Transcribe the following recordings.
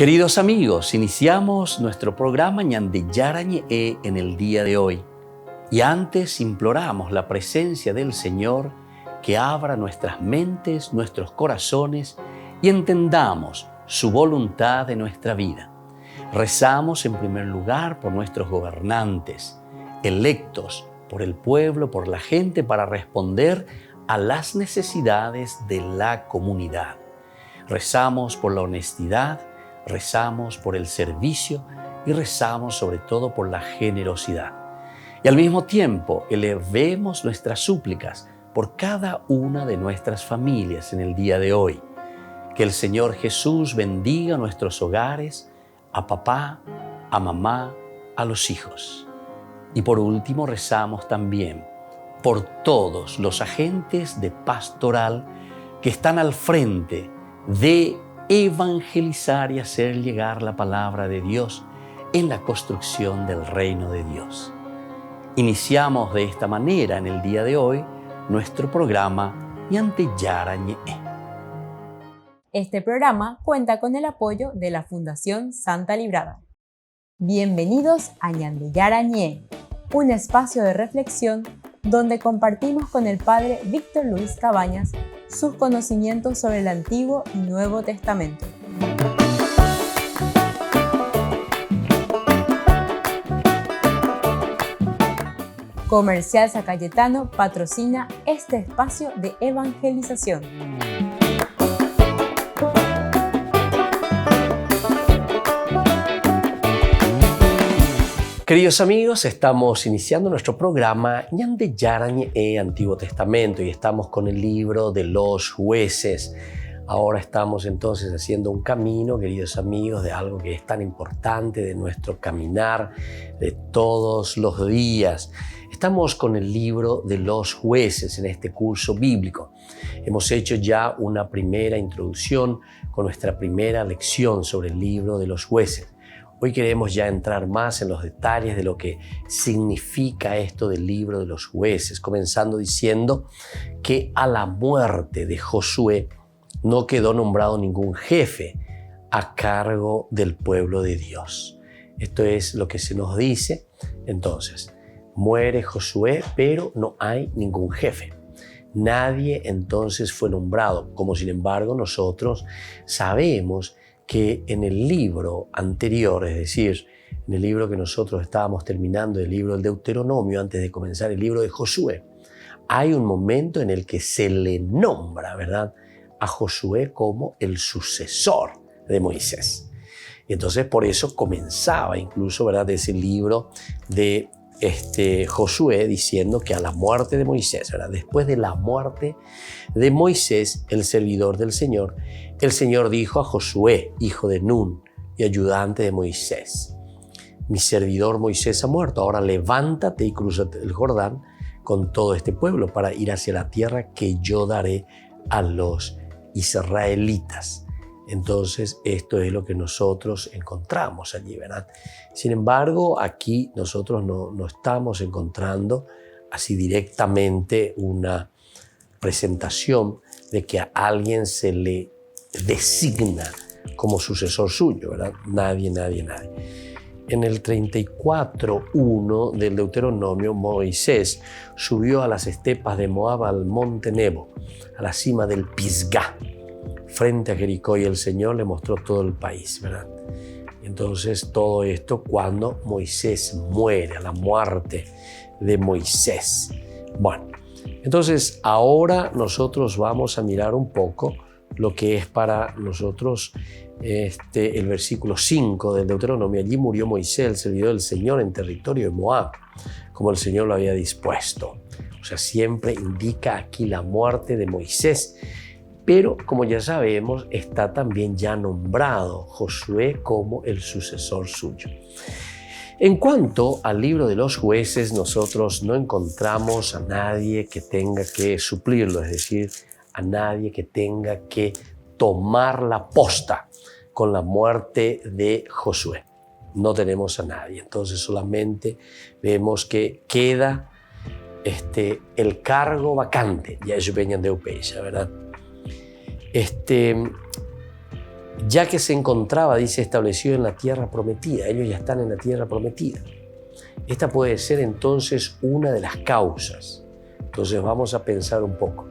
Queridos amigos, iniciamos nuestro programa Ñande Yarañe en el día de hoy. Y antes imploramos la presencia del Señor que abra nuestras mentes, nuestros corazones y entendamos su voluntad de nuestra vida. Rezamos en primer lugar por nuestros gobernantes, electos por el pueblo, por la gente, para responder a las necesidades de la comunidad. Rezamos por la honestidad, rezamos por el servicio y rezamos sobre todo por la generosidad. Y al mismo tiempo elevemos nuestras súplicas por cada una de nuestras familias en el día de hoy. Que el Señor Jesús bendiga nuestros hogares, a papá, a mamá, a los hijos. Y por último rezamos también por todos los agentes de pastoral que están al frente de evangelizar y hacer llegar la palabra de Dios en la construcción del reino de Dios. Iniciamos de esta manera en el día de hoy nuestro programa Ñande Yarañe. Este programa cuenta con el apoyo de la Fundación Santa Librada. Bienvenidos a Ñande Yarañe, un espacio de reflexión donde compartimos con el Padre Víctor Luis Cabañas sus conocimientos sobre el Antiguo y Nuevo Testamento. Comercial San Cayetano patrocina este espacio de evangelización. Queridos amigos, estamos iniciando nuestro programa Ñande Yarañe Antiguo Testamento y estamos con el libro de los Jueces. Ahora estamos entonces haciendo un camino, queridos amigos, de algo que es tan importante de nuestro caminar de todos los días. Estamos con el libro de los Jueces en este curso bíblico. Hemos hecho ya una primera introducción con nuestra primera lección sobre el libro de los Jueces. Hoy queremos ya entrar más en los detalles de lo que significa esto del libro de los Jueces, comenzando diciendo que a la muerte de Josué no quedó nombrado ningún jefe a cargo del pueblo de Dios. Esto es lo que se nos dice. Entonces, muere Josué, pero no hay ningún jefe. Nadie entonces fue nombrado, como sin embargo nosotros sabemos que en el libro anterior, es decir, en el libro que nosotros estábamos terminando, el libro del Deuteronomio, antes de comenzar el libro de Josué, hay un momento en el que se le nombra, ¿verdad?, a Josué como el sucesor de Moisés. Y entonces por eso comenzaba incluso, ¿verdad?, ese libro de Josué diciendo que a la muerte de Moisés, ¿verdad?, después de la muerte de Moisés, el servidor del Señor, el Señor dijo a Josué, hijo de Nun y ayudante de Moisés: mi servidor Moisés ha muerto, ahora levántate y crúzate el Jordán con todo este pueblo para ir hacia la tierra que yo daré a los israelitas. Entonces, esto es lo que nosotros encontramos allí, ¿verdad? Sin embargo, aquí nosotros no estamos encontrando así directamente una presentación de que a alguien se le designa como sucesor suyo, ¿verdad? Nadie. En el 34:1 del Deuteronomio, Moisés subió a las estepas de Moab al monte Nebo, a la cima del Pisgá, frente a Jericó, y el Señor le mostró todo el país, ¿verdad? Entonces todo esto cuando Moisés muere, a la muerte de Moisés. Bueno, entonces ahora nosotros vamos a mirar un poco lo que es para nosotros el versículo 5 del Deuteronomio. Allí murió Moisés, el servidor del Señor, en territorio de Moab, como el Señor lo había dispuesto. O sea, siempre indica aquí la muerte de Moisés. Pero, como ya sabemos, está también ya nombrado Josué como el sucesor suyo. En cuanto al libro de los Jueces, nosotros no encontramos a nadie que tenga que suplirlo, es decir, a nadie que tenga que tomar la posta con la muerte de Josué. No tenemos a nadie. Entonces solamente vemos que queda el cargo vacante. Ya es Ñande Upeixa, ¿verdad? ya que se encontraba, dice, establecido en la tierra prometida. Ellos ya están en la tierra prometida. Esta puede ser entonces una de las causas. Entonces vamos a pensar un poco.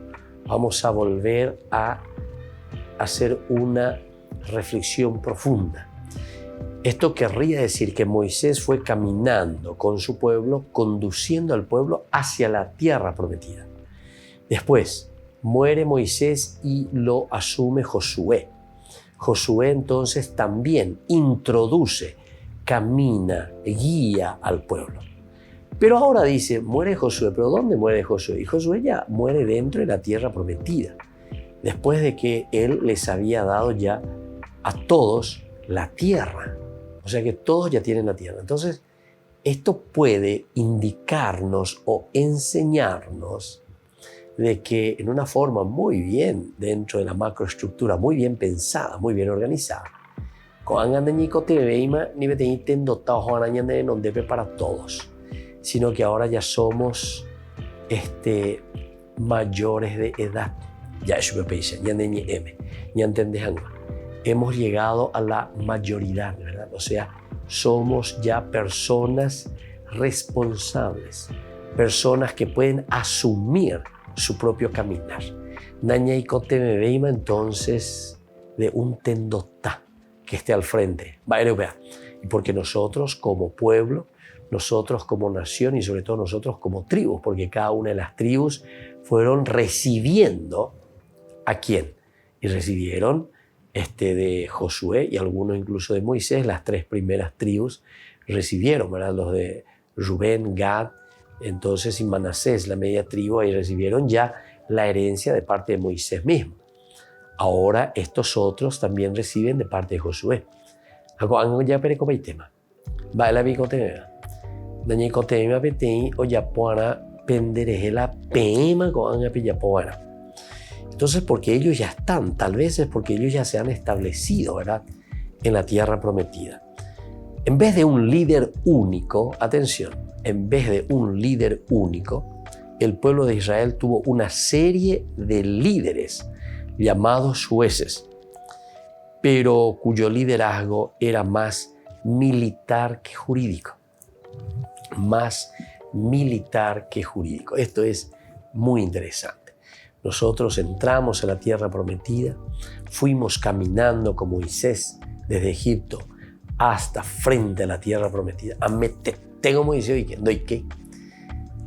Vamos a volver a hacer una reflexión profunda. Esto querría decir que Moisés fue caminando con su pueblo, conduciendo al pueblo hacia la tierra prometida. Después muere Moisés y lo asume Josué. Josué entonces también introduce, camina, guía al pueblo. Pero ahora dice, muere Josué, pero ¿dónde muere Josué? Y Josué ya muere dentro de la tierra prometida, después de que él les había dado ya a todos la tierra. O sea que todos ya tienen la tierra. Entonces, esto puede indicarnos o enseñarnos de que en una forma muy bien, dentro de la macroestructura, muy bien pensada, muy bien organizada, para todos, sino que ahora ya somos mayores de edad. Ya hemos llegado a la mayoridad, ¿verdad? O sea, somos ya personas responsables, personas que pueden asumir su propio caminar. Entonces, de un tendotá que esté al frente. Y porque nosotros como pueblo, nosotros como nación y sobre todo nosotros como tribus, porque cada una de las tribus fueron recibiendo ¿a quién? Y recibieron de Josué y algunos incluso de Moisés. Las 3 primeras tribus recibieron, ¿verdad? Los de Rubén, Gad, entonces y Manasés, la media tribu, ahí recibieron ya la herencia de parte de Moisés mismo. Ahora estos otros también reciben de parte de Josué. Ya pereco tema. Va la bicotema. Dañe cotema petei o ya puana pendereje la pema con ya puana. Entonces, porque ellos ya están, tal vez es porque ellos ya se han establecido, ¿verdad?, en la tierra prometida. En vez de un líder único, atención, en vez de un líder único, el pueblo de Israel tuvo una serie de líderes llamados jueces, pero cuyo liderazgo era más militar que jurídico. Más militar que jurídico. Esto es muy interesante. Nosotros entramos a la tierra prometida, fuimos caminando con Moisés desde Egipto hasta frente a la tierra prometida. Tengo Moisés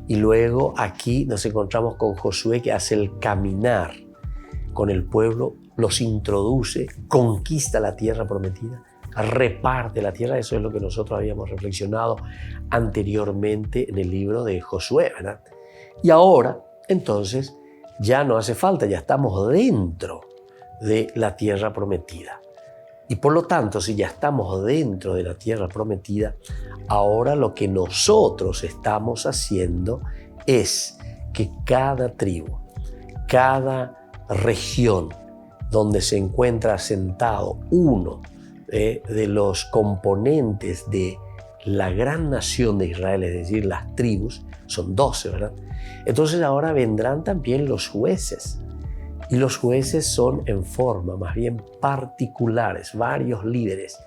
y luego aquí nos encontramos con Josué, que hace el caminar con el pueblo, los introduce, conquista la tierra prometida, reparte la tierra. Eso es lo que nosotros habíamos reflexionado anteriormente en el libro de Josué, ¿verdad? Y ahora, entonces, ya no hace falta, ya estamos dentro de la tierra prometida. Y por lo tanto, si ya estamos dentro de la tierra prometida, ahora lo que nosotros estamos haciendo es que cada tribu, cada región donde se encuentra asentado uno de los componentes de la gran nación de Israel, es decir, las tribus, son 12, ¿verdad? Entonces ahora vendrán también los jueces. Y los jueces son en forma más bien particulares, varios líderes,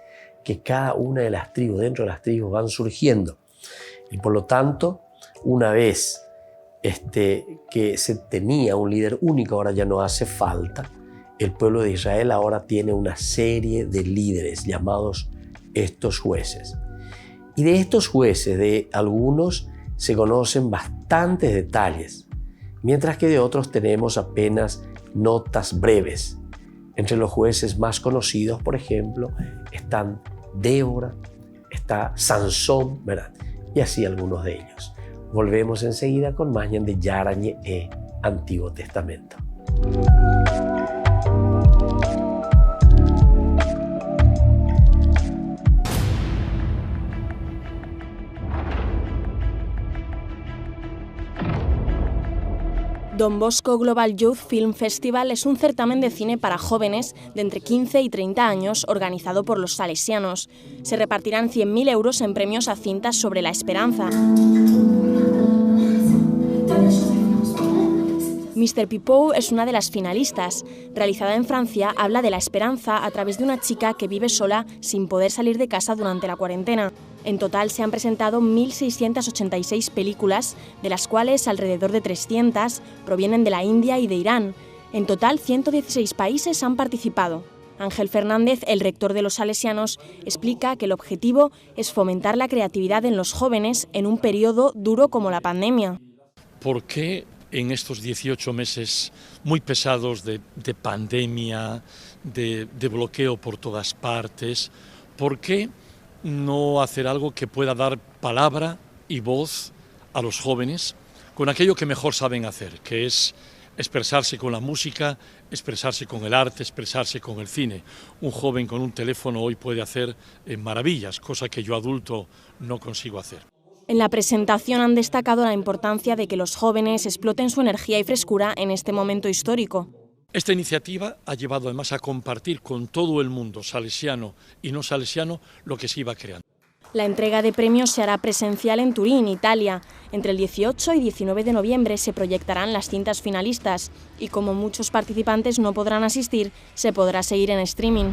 que cada una de las tribus, dentro de las tribus, van surgiendo. Y por lo tanto, una vez que se tenía un líder único, ahora ya no hace falta. El pueblo de Israel ahora tiene una serie de líderes llamados estos jueces. Y de estos jueces, de algunos se conocen bastantes detalles, mientras que de otros tenemos apenas notas breves. Entre los jueces más conocidos, por ejemplo, están Débora, está Sansón, ¿verdad? Y así algunos de ellos. Volvemos enseguida con más de Yarañe Antiguo Testamento. Don Bosco Global Youth Film Festival es un certamen de cine para jóvenes de entre 15 y 30 años organizado por los salesianos. Se repartirán 100.000 euros en premios a cintas sobre la esperanza. Mr. Pipow es una de las finalistas. Realizada en Francia, habla de la esperanza a través de una chica que vive sola sin poder salir de casa durante la cuarentena. En total se han presentado 1.686 películas, de las cuales alrededor de 300 provienen de la India y de Irán. En total, 116 países han participado. Ángel Fernández, el rector de los Salesianos, explica que el objetivo es fomentar la creatividad en los jóvenes en un periodo duro como la pandemia. ¿Por qué en estos 18 meses muy pesados de pandemia, de bloqueo por todas partes, por qué no hacer algo que pueda dar palabra y voz a los jóvenes con aquello que mejor saben hacer, que es expresarse con la música, expresarse con el arte, expresarse con el cine? Un joven con un teléfono hoy puede hacer maravillas, cosa que yo adulto no consigo hacer. En la presentación han destacado la importancia de que los jóvenes exploten su energía y frescura en este momento histórico. Esta iniciativa ha llevado además a compartir con todo el mundo, salesiano y no salesiano, lo que se iba creando. La entrega de premios se hará presencial en Turín, Italia. Entre el 18 y 19 de noviembre se proyectarán las cintas finalistas y como muchos participantes no podrán asistir, se podrá seguir en streaming.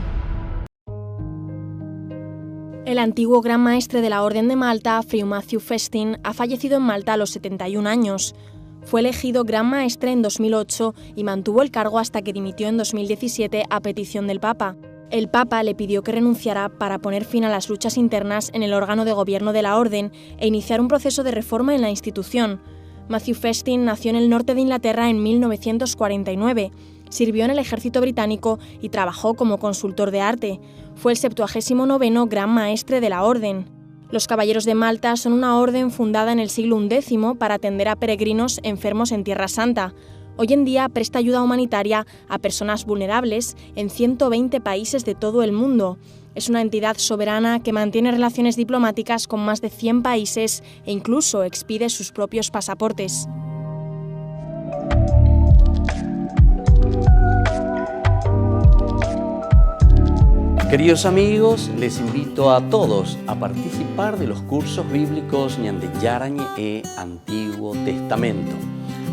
El antiguo gran maestre de la Orden de Malta, Fray Matthew Festin, ha fallecido en Malta a los 71 años. Fue elegido gran maestre en 2008 y mantuvo el cargo hasta que dimitió en 2017 a petición del Papa. El Papa le pidió que renunciara para poner fin a las luchas internas en el órgano de gobierno de la Orden e iniciar un proceso de reforma en la institución. Matthew Festin nació en el norte de Inglaterra en 1949. Sirvió en el ejército británico y trabajó como consultor de arte. Fue el 79º gran maestre de la Orden. Los Caballeros de Malta son una orden fundada en el siglo XI para atender a peregrinos enfermos en Tierra Santa. Hoy en día presta ayuda humanitaria a personas vulnerables en 120 países de todo el mundo. Es una entidad soberana que mantiene relaciones diplomáticas con más de 100 países e incluso expide sus propios pasaportes. Queridos amigos, les invito a todos a participar de los cursos bíblicos Ñande Yarañe e Antiguo Testamento.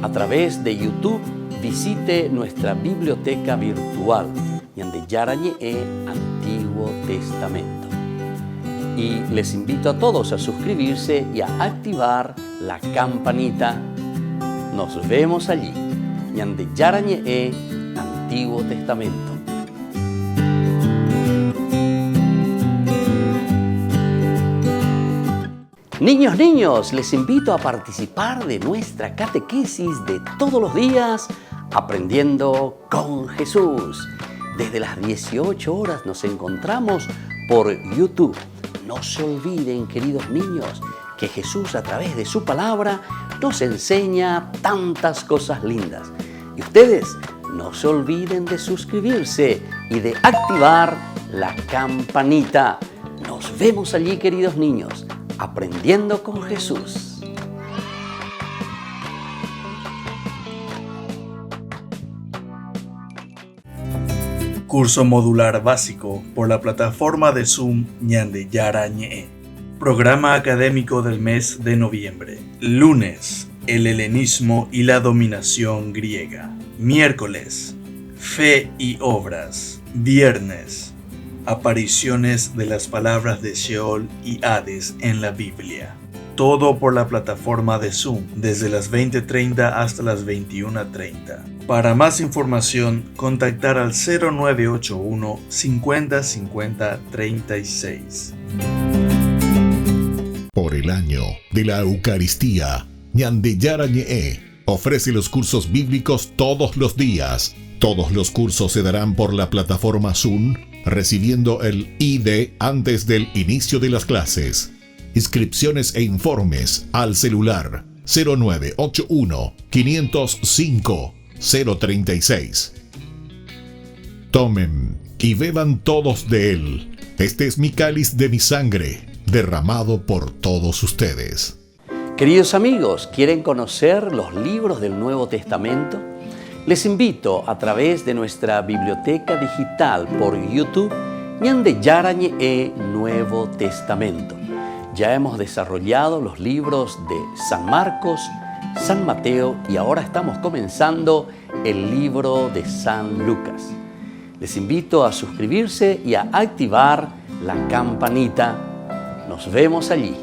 A través de YouTube, visite nuestra biblioteca virtual Ñande Yarañe e Antiguo Testamento. Y les invito a todos a suscribirse y a activar la campanita. Nos vemos allí. Ñande Yarañe e Antiguo Testamento. Niños, les invito a participar de nuestra catequesis de todos los días, Aprendiendo con Jesús. Desde las 18 horas nos encontramos por YouTube. No se olviden, queridos niños, que Jesús a través de su palabra nos enseña tantas cosas lindas. Y ustedes no se olviden de suscribirse y de activar la campanita. Nos vemos allí, queridos niños. Aprendiendo con Jesús. Curso modular básico por la plataforma de Zoom Ñande Yarañe. Programa académico del mes de noviembre. Lunes, el helenismo y la dominación griega. Miércoles, fe y obras. Viernes, apariciones de las palabras de Sheol y Hades en la Biblia. Todo por la plataforma de Zoom, desde las 20:30 hasta las 21:30. Para más información, contactar al 0981 50 50 36. Por el año de la Eucaristía, Ñande Yarañe ofrece los cursos bíblicos todos los días. Todos los cursos se darán por la plataforma Zoom, recibiendo el ID antes del inicio de las clases. Inscripciones e informes al celular 0981 505 036. Tomen y beban todos de él. Este es mi cáliz de mi sangre, derramado por todos ustedes. Queridos amigos, ¿quieren conocer los libros del Nuevo Testamento? Les invito a través de nuestra biblioteca digital por YouTube Ñande Yarañe e Nuevo Testamento. Ya hemos desarrollado los libros de San Marcos, San Mateo y ahora estamos comenzando el libro de San Lucas. Les invito a suscribirse y a activar la campanita. Nos vemos allí.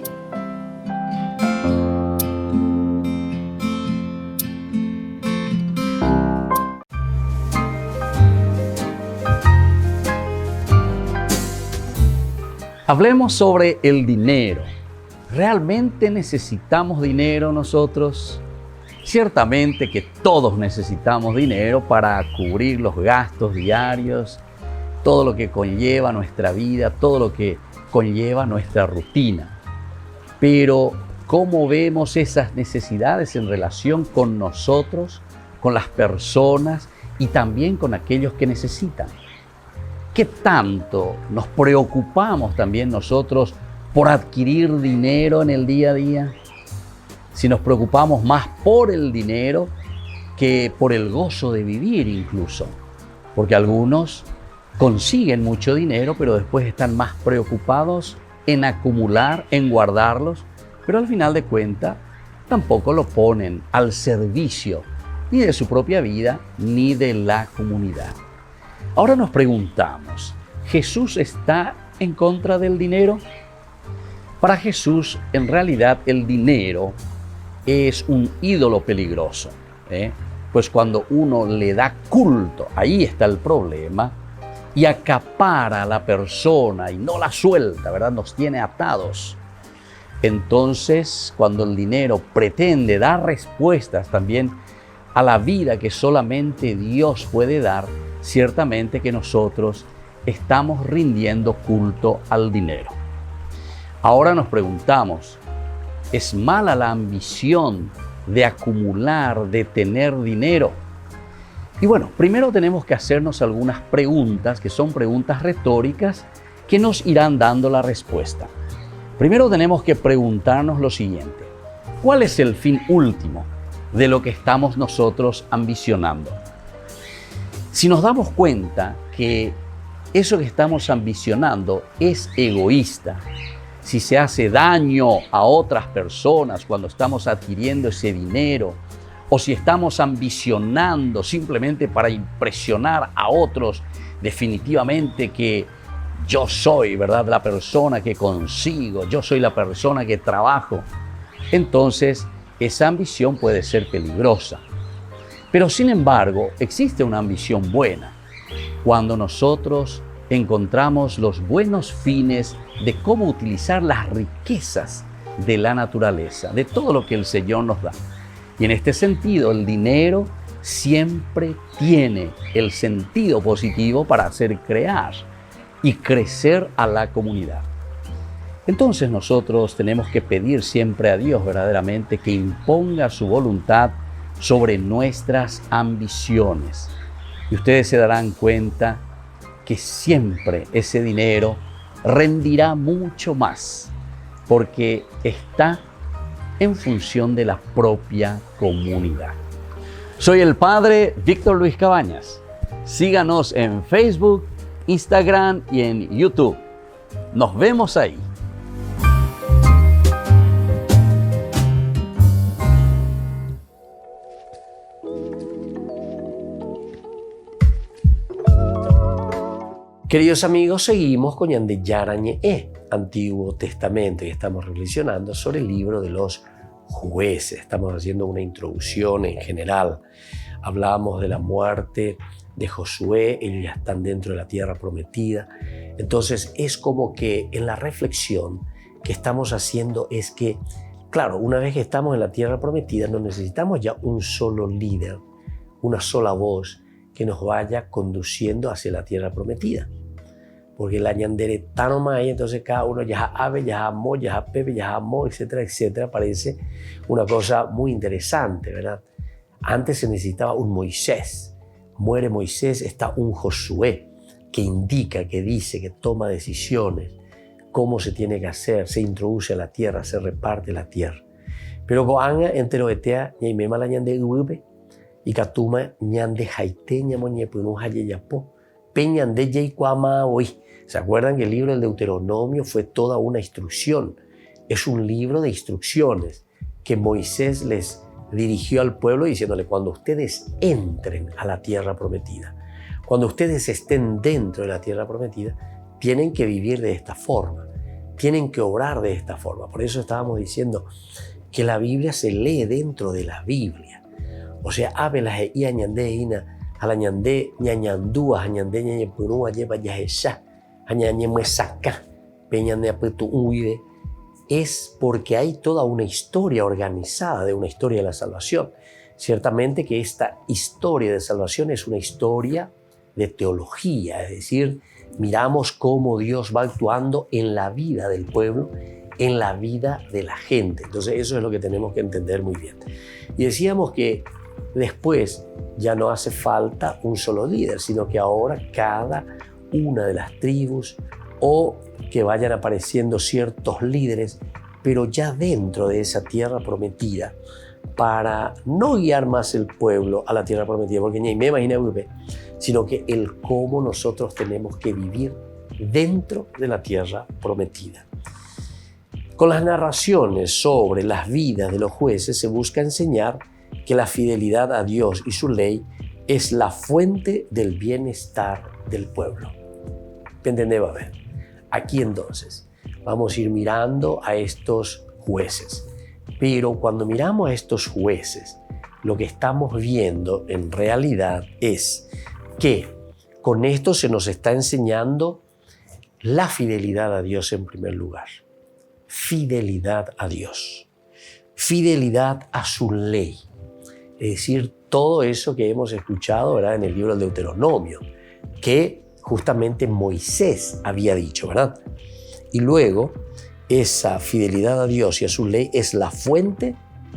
Hablemos sobre el dinero. ¿Realmente necesitamos dinero nosotros? Ciertamente que todos necesitamos dinero para cubrir los gastos diarios, todo lo que conlleva nuestra vida, todo lo que conlleva nuestra rutina. Pero, ¿cómo vemos esas necesidades en relación con nosotros, con las personas y también con aquellos que necesitan? ¿Qué tanto nos preocupamos también nosotros por adquirir dinero en el día a día? Si nos preocupamos más por el dinero que por el gozo de vivir incluso. Porque algunos consiguen mucho dinero, pero después están más preocupados en acumular, en guardarlos, pero al final de cuentas tampoco lo ponen al servicio ni de su propia vida ni de la comunidad. Ahora nos preguntamos, ¿Jesús está en contra del dinero? Para Jesús, en realidad, el dinero es un ídolo peligroso, pues cuando uno le da culto, ahí está el problema, y acapara a la persona y no la suelta, ¿verdad? Nos tiene atados. Entonces, cuando el dinero pretende dar respuestas también a la vida que solamente Dios puede dar, ciertamente que nosotros estamos rindiendo culto al dinero. Ahora nos preguntamos, ¿es mala la ambición de acumular, de tener dinero? Y bueno, primero tenemos que hacernos algunas preguntas que son preguntas retóricas que nos irán dando la respuesta. Primero tenemos que preguntarnos lo siguiente: ¿cuál es el fin último de lo que estamos nosotros ambicionando? Si nos damos cuenta que eso que estamos ambicionando es egoísta, si se hace daño a otras personas cuando estamos adquiriendo ese dinero, o si estamos ambicionando simplemente para impresionar a otros, definitivamente que yo soy, ¿verdad?, la persona que consigo, yo soy la persona que trabajo, entonces esa ambición puede ser peligrosa. Pero sin embargo, existe una ambición buena. Cuando nosotros encontramos los buenos fines de cómo utilizar las riquezas de la naturaleza, de todo lo que el Señor nos da. Y en este sentido, el dinero siempre tiene el sentido positivo para hacer crear y crecer a la comunidad. Entonces nosotros tenemos que pedir siempre a Dios verdaderamente que imponga su voluntad sobre nuestras ambiciones. Y ustedes se darán cuenta que siempre ese dinero rendirá mucho más, porque está en función de la propia comunidad. Soy el Padre Víctor Luis Cabañas. Síganos en Facebook, Instagram y en YouTube. Nos vemos ahí. Queridos amigos, seguimos con Ñande Yarañe, Antiguo Testamento, y estamos reflexionando sobre el libro de los jueces. Estamos haciendo una introducción en general. Hablábamos de la muerte de Josué, ellos ya están dentro de la tierra prometida. Entonces es como que en la reflexión que estamos haciendo es que, claro, una vez que estamos en la tierra prometida, no necesitamos ya un solo líder, una sola voz que nos vaya conduciendo hacia la tierra prometida. Porque la ñandere tanoma ahí, entonces cada uno ya ave, ya amo, ya pepe, ya amo, etcétera, etcétera. Parece una cosa muy interesante, ¿verdad? Antes se necesitaba un Moisés. Muere Moisés, está un Josué que indica, que dice, que toma decisiones, cómo se tiene que hacer, se introduce a la tierra, se reparte la tierra. Pero goanga entero etea, ñaimema la ñande ube, y katuma ñande jaite ñamoñepo, no haye yapo, peñande yeikwama hoy. ¿Se acuerdan que el libro del Deuteronomio fue toda una instrucción? Es un libro de instrucciones que Moisés les dirigió al pueblo diciéndole: cuando ustedes entren a la tierra prometida, cuando ustedes estén dentro de la tierra prometida, tienen que vivir de esta forma, tienen que obrar de esta forma. Por eso estábamos diciendo que la Biblia se lee dentro de la Biblia. O sea, abelas e añande ina, alañande ñañandúa, añande ñañepurúa, lleva yahesha, añañe muesaca, peñande apetu uide. Es porque hay toda una historia organizada de una historia de la salvación. Ciertamente que esta historia de salvación es una historia de teología, es decir, miramos cómo Dios va actuando en la vida del pueblo, en la vida de la gente. Entonces eso es lo que tenemos que entender muy bien. Y decíamos que después ya no hace falta un solo líder, sino que ahora cada una de las tribus, o que vayan apareciendo ciertos líderes, pero ya dentro de esa tierra prometida, para no guiar más el pueblo a la tierra prometida, porque ni me imagino, sino que el cómo nosotros tenemos que vivir dentro de la tierra prometida. Con las narraciones sobre las vidas de los jueces se busca enseñar que la fidelidad a Dios y su ley es la fuente del bienestar del pueblo. ¿Me entendés? A ver, aquí entonces vamos a ir mirando a estos jueces. Pero cuando miramos a estos jueces, lo que estamos viendo en realidad es que con esto se nos está enseñando la fidelidad a Dios en primer lugar. Fidelidad a Dios. Fidelidad a su ley. Es decir, todo eso que hemos escuchado, ¿verdad?, en el libro del Deuteronomio, que justamente Moisés había dicho, ¿verdad? Y luego, esa fidelidad a Dios y a su ley es la fuente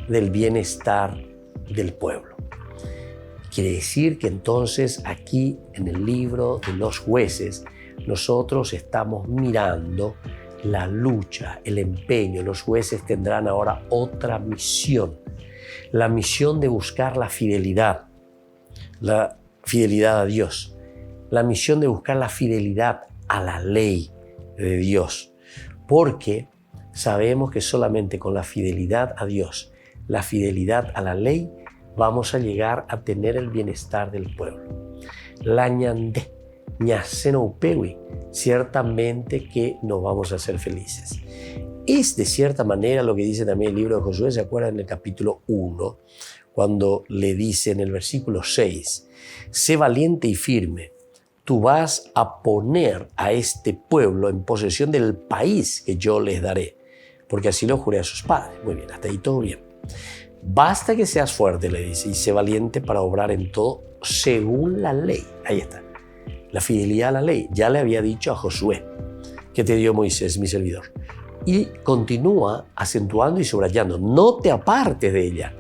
del bienestar del pueblo. Quiere decir que entonces aquí en el libro de los jueces nosotros estamos mirando la lucha, el empeño. Los jueces tendrán ahora otra misión, la misión de buscar la fidelidad a Dios, la misión de buscar la fidelidad a la ley de Dios, porque sabemos que solamente con la fidelidad a Dios, la fidelidad a la ley, vamos a llegar a tener el bienestar del pueblo. La ñandé, ñaceno upewi, ciertamente que nos vamos a hacer felices. Es de cierta manera lo que dice también el libro de Josué. ¿Se acuerdan en el capítulo 1? Cuando le dice en el versículo 6, sé valiente y firme, tú vas a poner a este pueblo en posesión del país que yo les daré, porque así lo juré a sus padres. Muy bien, hasta ahí todo bien. Basta que seas fuerte, le dice, y sé valiente para obrar en todo según la ley. Ahí está. La fidelidad a la ley. Ya le había dicho a Josué que te dio Moisés, mi servidor. Y continúa acentuando y subrayando, no te apartes de ella,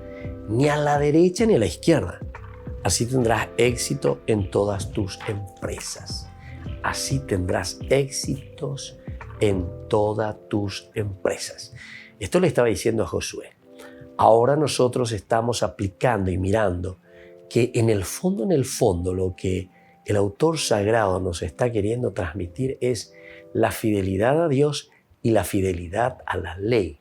ni a la derecha ni a la izquierda. Así tendrás éxito en todas tus empresas. Así tendrás éxitos en todas tus empresas. Esto le estaba diciendo a Josué. Ahora nosotros estamos aplicando y mirando que en el fondo, lo que el autor sagrado nos está queriendo transmitir es la fidelidad a Dios y la fidelidad a la ley.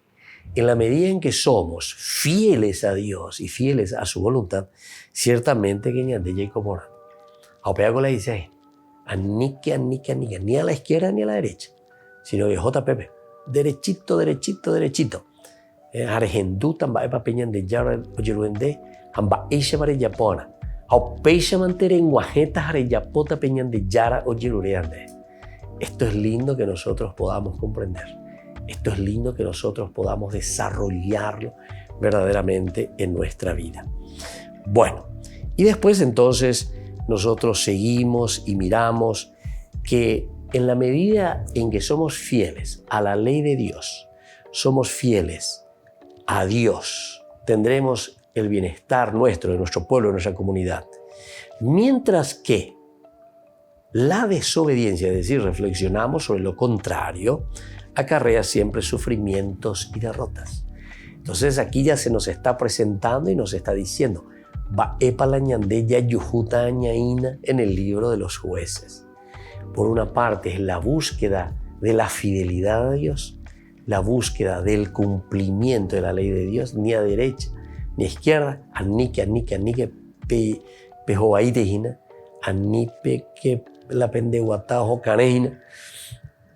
En la medida en que somos fieles a Dios y fieles a su voluntad, ciertamente que ñande Jacob Moran. Aopeago le dice ahí, anique, ni a la izquierda ni a la derecha, sino que JPP, derechito, derechito, derechito. Argendú tamba epa peñan de yara oyeruende, amba eisha mare yapona. Aopeisha mantere en guajetas are yapota peñan de yara oyerureande. Esto es lindo que nosotros podamos comprender. Esto es lindo que nosotros podamos desarrollarlo verdaderamente en nuestra vida. Bueno, y después entonces nosotros seguimos y miramos que en la medida en que somos fieles a la ley de Dios, somos fieles a Dios, tendremos el bienestar nuestro, de nuestro pueblo, de nuestra comunidad. Mientras que la desobediencia, es decir, reflexionamos sobre lo contrario, acarrea siempre sufrimientos y derrotas. Entonces aquí ya se nos está presentando y nos está diciendo, va epa la ñandé ya yujuta añaína en el libro de los jueces. Por una parte es la búsqueda de la fidelidad a Dios, la búsqueda del cumplimiento de la ley de Dios, ni a derecha ni izquierda, anike, pejoaí tejina, anipe que la pendeguatajo canejina,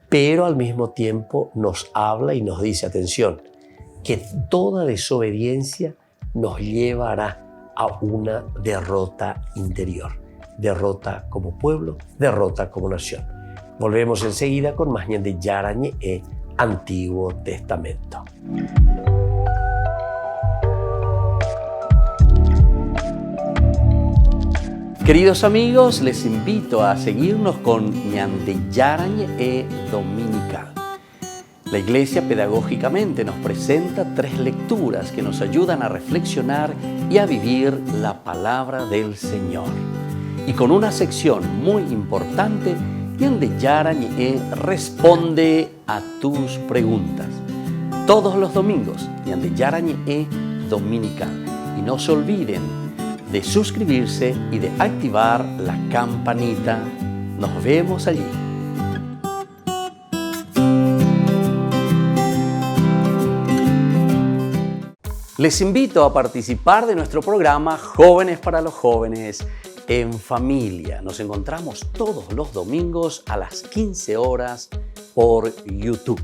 pero al mismo tiempo nos habla y nos dice, atención, que toda desobediencia nos llevará a una derrota interior, derrota como pueblo, derrota como nación. Volvemos enseguida con más Ñande Yarañe, Antiguo Testamento. Queridos amigos, les invito a seguirnos con Ñande Yarañe Dominical. La Iglesia pedagógicamente nos presenta 3 lecturas que nos ayudan a reflexionar y a vivir la palabra del Señor. Y con una sección muy importante, Ñande Yarañe responde a tus preguntas. Todos los domingos, Ñande Yarañe Dominical. Y no se olviden de suscribirse y de activar la campanita. Nos vemos allí. Les invito a participar de nuestro programa Jóvenes para los Jóvenes en Familia. Nos encontramos todos los domingos a las 15 horas por YouTube.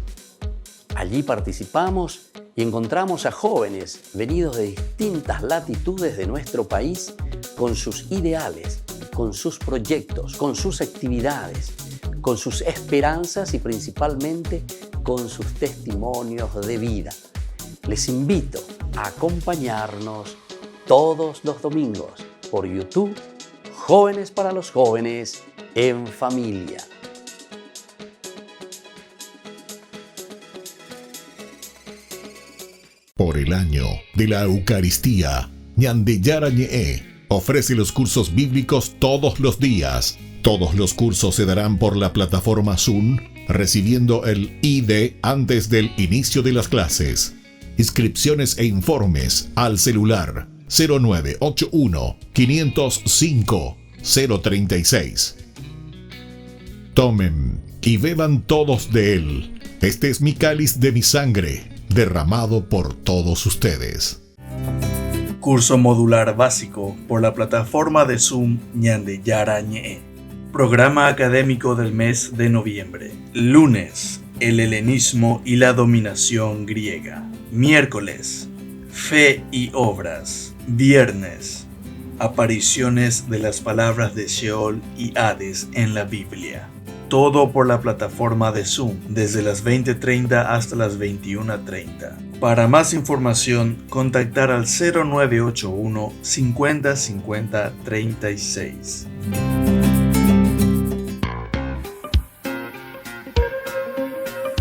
Allí participamos y encontramos a jóvenes venidos de distintas latitudes de nuestro país con sus ideales, con sus proyectos, con sus actividades, con sus esperanzas y principalmente con sus testimonios de vida. Les invito a acompañarnos todos los domingos por YouTube, Jóvenes para los Jóvenes en Familia. Por el año de la Eucaristía, Ñande Yarañe ofrece los cursos bíblicos todos los días. Todos los cursos se darán por la plataforma Zoom, recibiendo el ID antes del inicio de las clases. Inscripciones e informes al celular 0981 505 036. Tomen y beban todos de él. Este es mi cáliz de mi sangre, derramado por todos ustedes. Curso modular básico por la plataforma de Zoom Ñande Yarañe. Programa académico del mes de noviembre. Lunes, el helenismo y la dominación griega. Miércoles, fe y obras. Viernes, apariciones de las palabras de Sheol y Hades en la Biblia. Todo por la plataforma de Zoom desde las 20:30 hasta las 21:30. Para más información, contactar al 0981 50 50 36.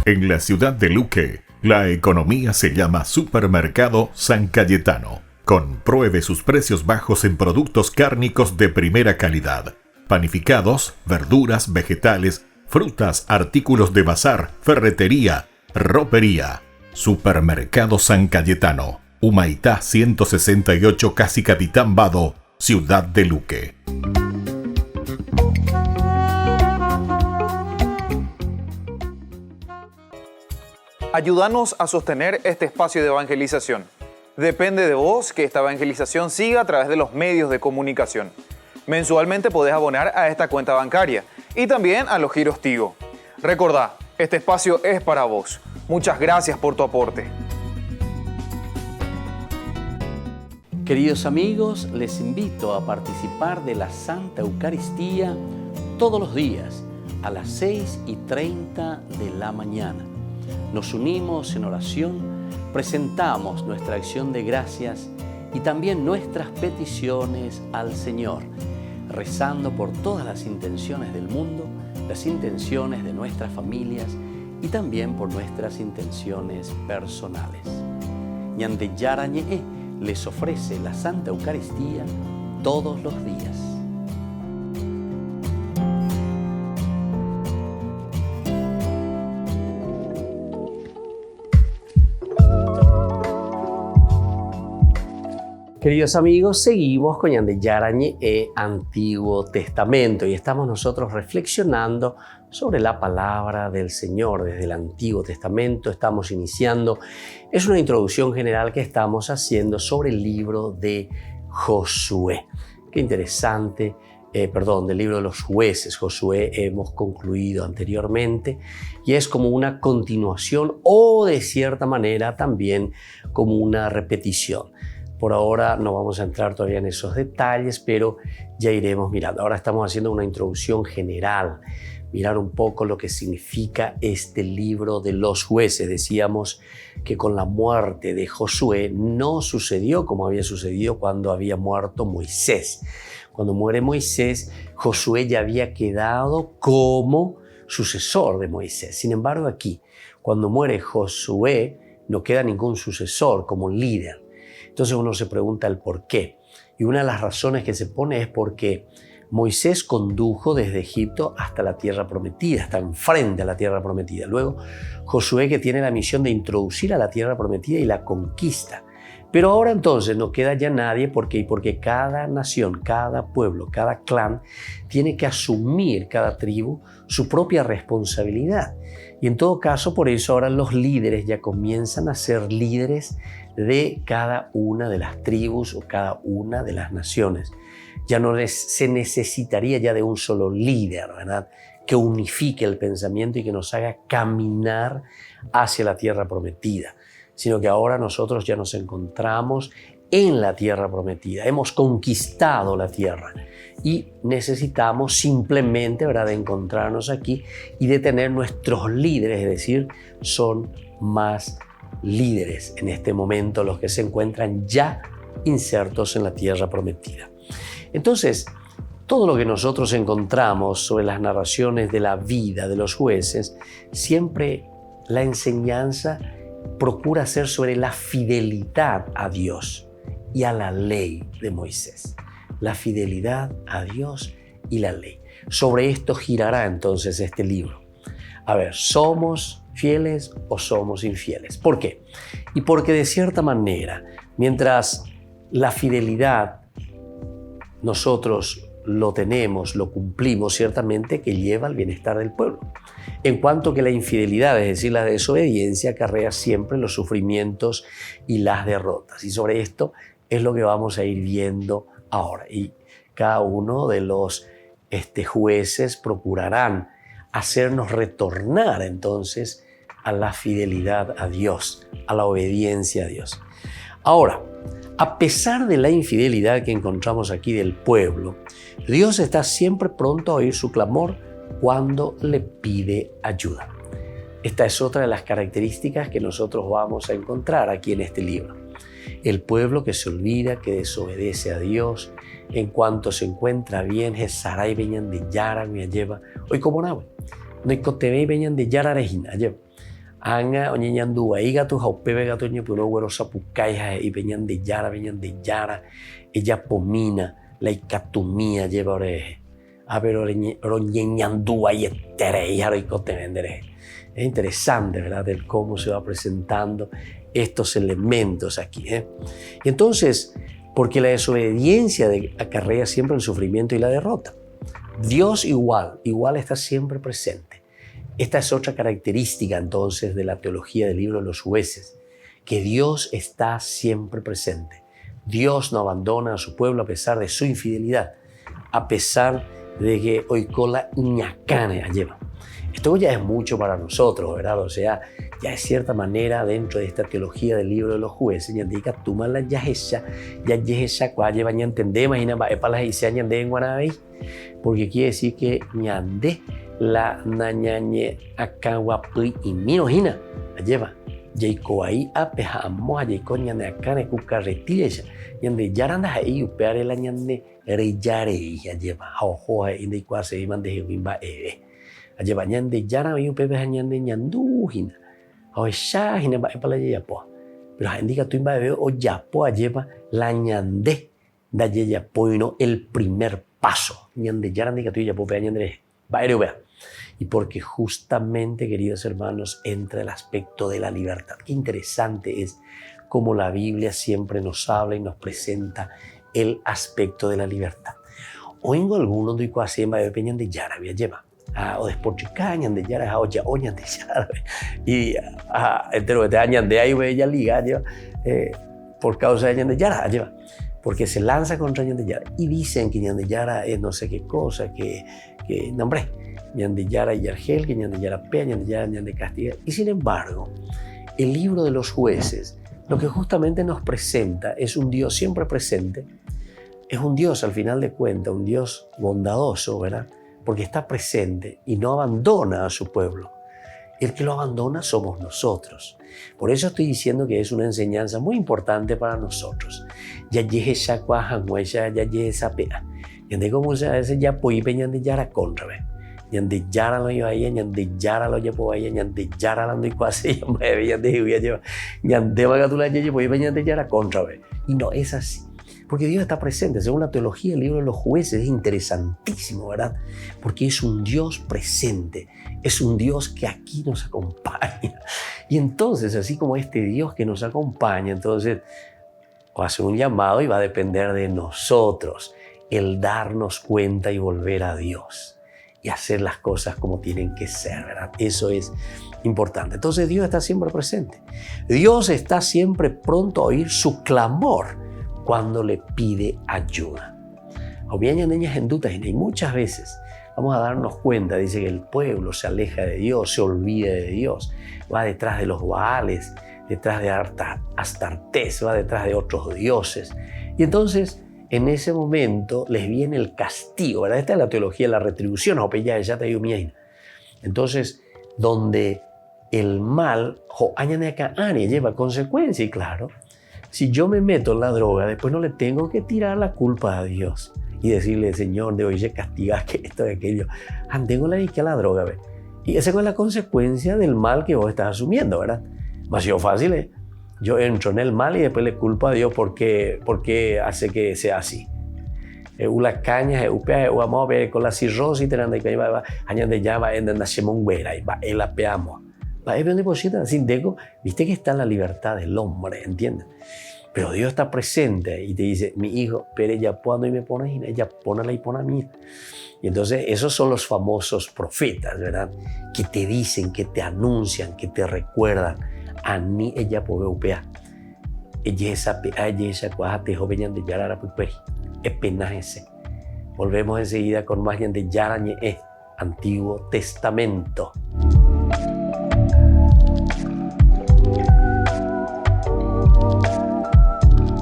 En la ciudad de Luque, la economía se llama Supermercado San Cayetano. Compruebe sus precios bajos en productos cárnicos de primera calidad. Panificados, verduras, vegetales, frutas, artículos de bazar, ferretería, ropería. Supermercado San Cayetano, Humaitá 168, Casi Capitán Vado, Ciudad de Luque. Ayúdanos a sostener este espacio de evangelización. Depende de vos que esta evangelización siga a través de los medios de comunicación. Mensualmente podés abonar a esta cuenta bancaria y también a los giros Tigo. Recordá, este espacio es para vos. Muchas gracias por tu aporte. Queridos amigos, les invito a participar de la Santa Eucaristía todos los días a las 6:30 de la mañana. Nos unimos en oración, presentamos nuestra acción de gracias y también nuestras peticiones al Señor, rezando por todas las intenciones del mundo, las intenciones de nuestras familias y también por nuestras intenciones personales. Ñande Yarañe les ofrece la Santa Eucaristía todos los días. Queridos amigos, seguimos con Ñande Yarañe Antiguo Testamento y estamos nosotros reflexionando sobre la palabra del Señor desde el Antiguo Testamento. Estamos iniciando, es una introducción general que estamos haciendo sobre el libro de Josué. Qué interesante, del libro de los jueces. Josué hemos concluido anteriormente y es como una continuación o de cierta manera también como una repetición. Por ahora no vamos a entrar todavía en esos detalles, pero ya iremos mirando. Ahora estamos haciendo una introducción general, mirar un poco lo que significa este libro de los jueces. Decíamos que con la muerte de Josué no sucedió como había sucedido cuando había muerto Moisés. Cuando muere Moisés, Josué ya había quedado como sucesor de Moisés. Sin embargo, aquí, cuando muere Josué, no queda ningún sucesor como líder. Entonces uno se pregunta el por qué. Y una de las razones que se pone es porque Moisés condujo desde Egipto hasta la tierra prometida, hasta enfrente a la tierra prometida. Luego Josué, que tiene la misión de introducir a la tierra prometida y la conquista. Pero ahora entonces no queda ya nadie porque cada nación, cada pueblo, cada clan tiene que asumir, cada tribu, su propia responsabilidad. Y en todo caso, por eso ahora los líderes ya comienzan a ser líderes de cada una de las tribus o cada una de las naciones. Ya no se necesitaría ya de un solo líder, ¿verdad?, que unifique el pensamiento y que nos haga caminar hacia la tierra prometida, sino que ahora nosotros ya nos encontramos en la tierra prometida. Hemos conquistado la tierra y necesitamos simplemente, ¿verdad?, de encontrarnos aquí y de tener nuestros líderes, es decir, son más líderes en este momento los que se encuentran ya insertos en la tierra prometida. Entonces, todo lo que nosotros encontramos sobre las narraciones de la vida de los jueces, siempre la enseñanza procura ser sobre la fidelidad a Dios y a la ley de Moisés. La fidelidad a Dios y la ley. Sobre esto girará entonces este libro. A ver, ¿somos fieles o somos infieles? ¿Por qué? Y porque de cierta manera, mientras la fidelidad nosotros lo tenemos, lo cumplimos, ciertamente que lleva al bienestar del pueblo. En cuanto que la infidelidad, es decir, la desobediencia, acarrea siempre los sufrimientos y las derrotas. Y sobre esto es lo que vamos a ir viendo ahora. Y cada uno de los jueces procurarán hacernos retornar entonces a la fidelidad a Dios, a la obediencia a Dios. Ahora, a pesar de la infidelidad que encontramos aquí del pueblo, Dios está siempre pronto a oír su clamor cuando le pide ayuda. Esta es otra de las características que nosotros vamos a encontrar aquí en este libro. El pueblo que se olvida, que desobedece a Dios, en cuanto se encuentra bien, Jesaray veñan de Yara, me lleva. Hoy como nahue, no hay cotebe veñan de Yara rejina, lleva. Anga oñeñandúa y gato jaupebe gato ñepuro güero sapucaija y veñan de Yara, ella pomina, la icatumía lleva oreje. A ver, oñeñandúa y etere y jaroicote vendere. Es interesante, ¿verdad?, de cómo se va presentando estos elementos aquí. Y entonces, porque la desobediencia acarrea siempre el sufrimiento y la derrota. Dios igual está siempre presente. Esta es otra característica entonces de la teología del libro de los jueces, que Dios está siempre presente. Dios no abandona a su pueblo a pesar de su infidelidad, a pesar de que oicola ñacane lleva. Esto ya es mucho para nosotros, ¿verdad? O sea, ya de cierta manera dentro de esta teología del libro de los jueces, ñandica tuma la yajesha cuál lleva ñantendé, imagina, para las isea ñandé en Guanabí, porque quiere decir que ñandé la nañañe acahuapui y minojina, lleva. Jaiko ahí apejamos a Jaiko ñande acane cucarretilla, ñande yaranda ahí upeare la ñande reyare lleva. Ojo inde cuase iman de wimba lleva ñande yara ahí upepe ñande ñandujina. O shahina ba para la po. Pero indica tu imba o yapo lleva la ñande da yapo y no el primer paso. Ñande yara indica tu yapo pe ñande ba vea. Y porque justamente, queridos hermanos, entra el aspecto de la libertad. Qué interesante es como la Biblia siempre nos habla y nos presenta el aspecto de la libertad. Oingo algunos de Icuasema de Peñan de Yara, lleva. O después Chicañan de Yara, o Oñan de Yara. Y entero de Añan de ahí, ella liga, por causa de Añan de Yara, lleva. Porque se lanza contra Añan de Yara. Y dicen que Añan de Yara es no sé qué cosa, que no, hombre, Añan de Yara y Argel, que Añan de Yara P, Añan de Yara, Añan de Castilla. Y sin embargo, el libro de los jueces, lo que justamente nos presenta es un Dios siempre presente. Es un Dios, al final de cuentas, un Dios bondadoso, ¿verdad? Porque está presente y no abandona a su pueblo. El que lo abandona somos nosotros. Por eso estoy diciendo que es una enseñanza muy importante para nosotros. Ya llegue esa cuaja, ya llegue esa pea. Yande como se hace ya poi peñan de yara contra ve. Yande yara lo yo ahí, yande yara lo llevo ahí, yande yara la ando y cuase, yande voy a llevar, yande magatula yeye poi peñan de yara contra ve. Y no es así. Porque Dios está presente. Según la teología, el libro de los jueces es interesantísimo, ¿verdad? Porque es un Dios presente. Es un Dios que aquí nos acompaña. Y entonces, así como este Dios que nos acompaña, entonces va a hacer un llamado y va a depender de nosotros el darnos cuenta y volver a Dios y hacer las cosas como tienen que ser, ¿verdad? Eso es importante. Entonces Dios está siempre presente. Dios está siempre pronto a oír su clamor cuando le pide ayuda. Y muchas veces vamos a darnos cuenta, dice que el pueblo se aleja de Dios, se olvida de Dios, va detrás de los Baales, detrás de Astartés, va detrás de otros dioses. Y entonces, en ese momento, les viene el castigo, ¿verdad? Esta es la teología de la retribución. Entonces, donde el mal lleva consecuencias, y claro, si yo me meto en la droga, después no le tengo que tirar la culpa a Dios y decirle, Señor, de hoy se castiga que esto y aquello. Tengo la dediqué a la droga, ¿ve? Y esa es la consecuencia del mal que vos estás asumiendo, ¿verdad? Demasiado fácil, ¿eh? Yo entro en el mal y después le culpo a Dios porque hace que sea así. Una caña, vamos a ver con la cirrosis, años de llama, en la semonguera, y va, la peamos. Viste que está la libertad del hombre, ¿entiendes? Pero Dios está presente y te dice, mi hijo, pero ella cuando y me pone y ella ponela y pone a mí. Y entonces esos son los famosos profetas, ¿verdad? Que te dicen, que te anuncian, que te recuerdan. A mí ella puede upea. Ella esa cuaja te joven de yarara puperi. Es pena ese. Volvemos enseguida con más de Yarañe, Antiguo Testamento.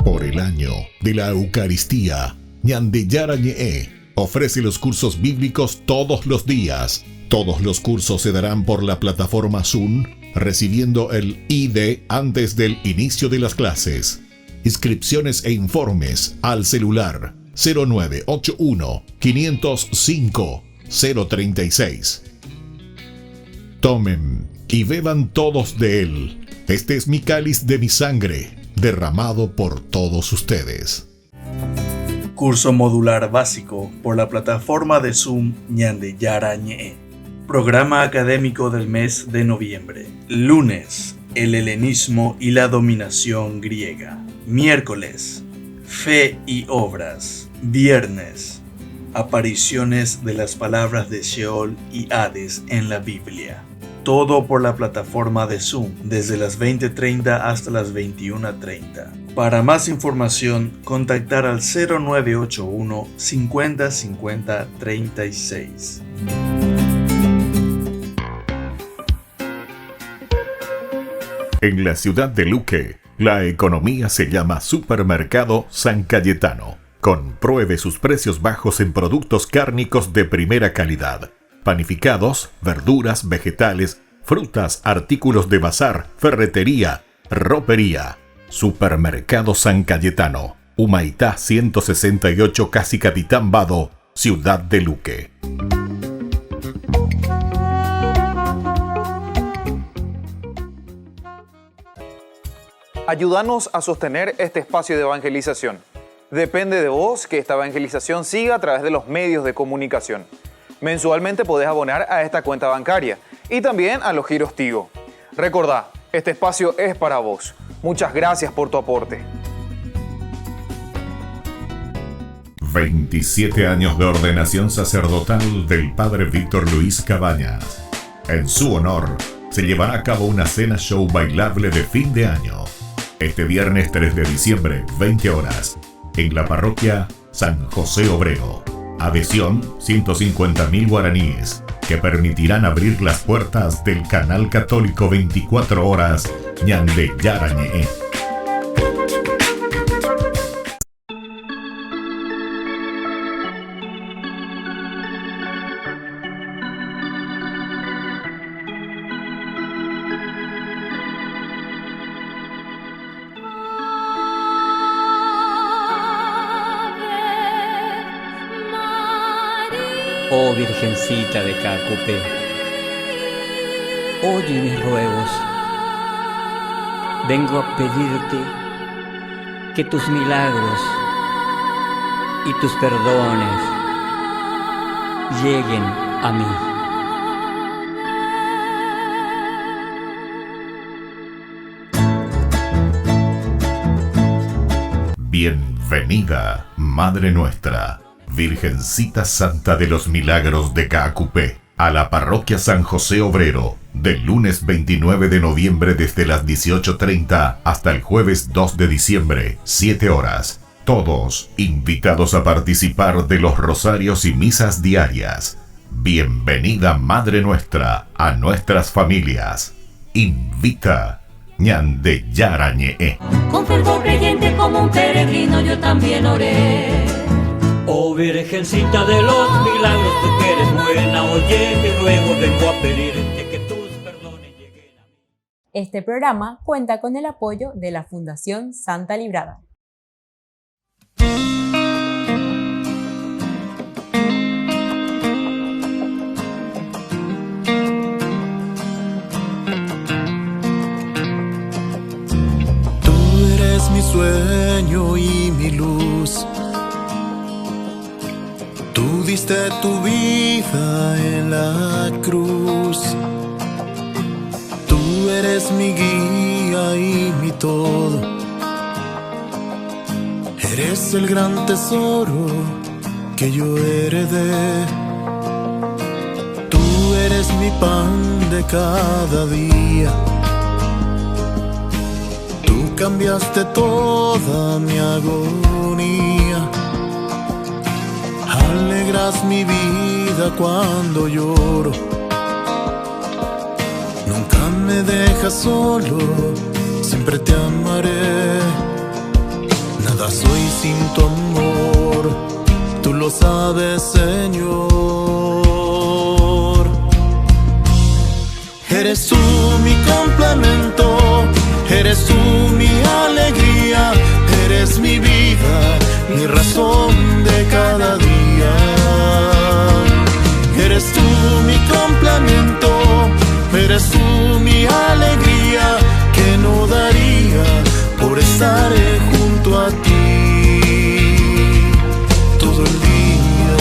Por el año de la Eucaristía, Ñande Yarañe ofrece los cursos bíblicos todos los días. Todos los cursos se darán por la plataforma Zoom, recibiendo el ID antes del inicio de las clases. Inscripciones e informes al celular 0981 505 036. Tomen y beban todos de él. Este es mi cáliz de mi sangre, derramado por todos ustedes. Curso modular básico por la plataforma de Zoom Ñande Yarañe. Programa académico del mes de noviembre. Lunes, el helenismo y la dominación griega. Miércoles, fe y obras. Viernes, apariciones de las palabras de Sheol y Hades en la Biblia. Todo por la plataforma de Zoom, desde las 20:30 hasta las 21:30. Para más información, contactar al 0981 50 50 36. En la ciudad de Luque, la economía se llama Supermercado San Cayetano. Compruebe sus precios bajos en productos cárnicos de primera calidad. Panificados, verduras, vegetales, frutas, artículos de bazar, ferretería, ropería. Supermercado San Cayetano, Humaitá 168, Casi Capitán Vado, Ciudad de Luque. Ayúdanos a sostener este espacio de evangelización. Depende de vos que esta evangelización siga a través de los medios de comunicación. Mensualmente podés abonar a esta cuenta bancaria y también a los giros Tigo. Recordá, este espacio es para vos. Muchas gracias por tu aporte. 27 años de ordenación sacerdotal del Padre Víctor Luis Cabañas. En su honor, se llevará a cabo una cena show bailable de fin de año. Este viernes 3 de diciembre, 20 horas, en la parroquia San José Obrero. Adhesión, 150.000 guaraníes, que permitirán abrir las puertas del canal católico 24 horas Ñande Yarañe. Oh Virgencita de Caacupé, oye mis ruegos. Vengo a pedirte que tus milagros y tus perdones lleguen a mí. Bienvenida, Madre Nuestra, Virgencita Santa de los Milagros de Caacupé, a la parroquia San José Obrero, del lunes 29 de noviembre desde las 18:30 hasta el jueves 2 de diciembre, 7 horas. Todos invitados a participar de los rosarios y misas diarias. Bienvenida, Madre Nuestra, a nuestras familias. Invita Ñande Yarañe. Con fervor creyente como un peregrino yo también oré. Oh Virgencita de los Milagros, tú que eres buena, oye mi ruego, vengo a pedirte que tus perdones lleguen a mí. Este programa cuenta con el apoyo de la Fundación Santa Librada. Tú eres mi sueño y mi luz. Tú diste tu vida en la cruz. Tú eres mi guía y mi todo. Eres el gran tesoro que yo heredé. Tú eres mi pan de cada día. Tú cambiaste toda mi agonía. Alegras mi vida cuando lloro. Nunca me dejas solo, siempre te amaré. Nada soy sin tu amor, tú lo sabes, Señor. Eres tú mi complemento, eres tú mi alegría, eres mi vida, mi razón de cada día. Eres tú mi complemento, eres tú mi alegría, que no daría por estar junto a ti todo el día.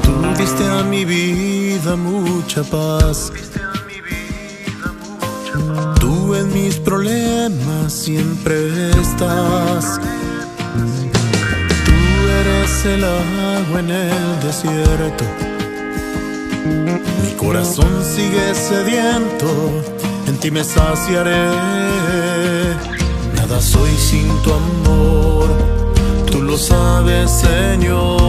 Tú diste a mi vida mucha paz. Tú en mis problemas siempre estás. Tú eres el agua en el desierto. Mi corazón sigue sediento, en ti me saciaré. Nada soy sin tu amor, tú lo sabes, Señor.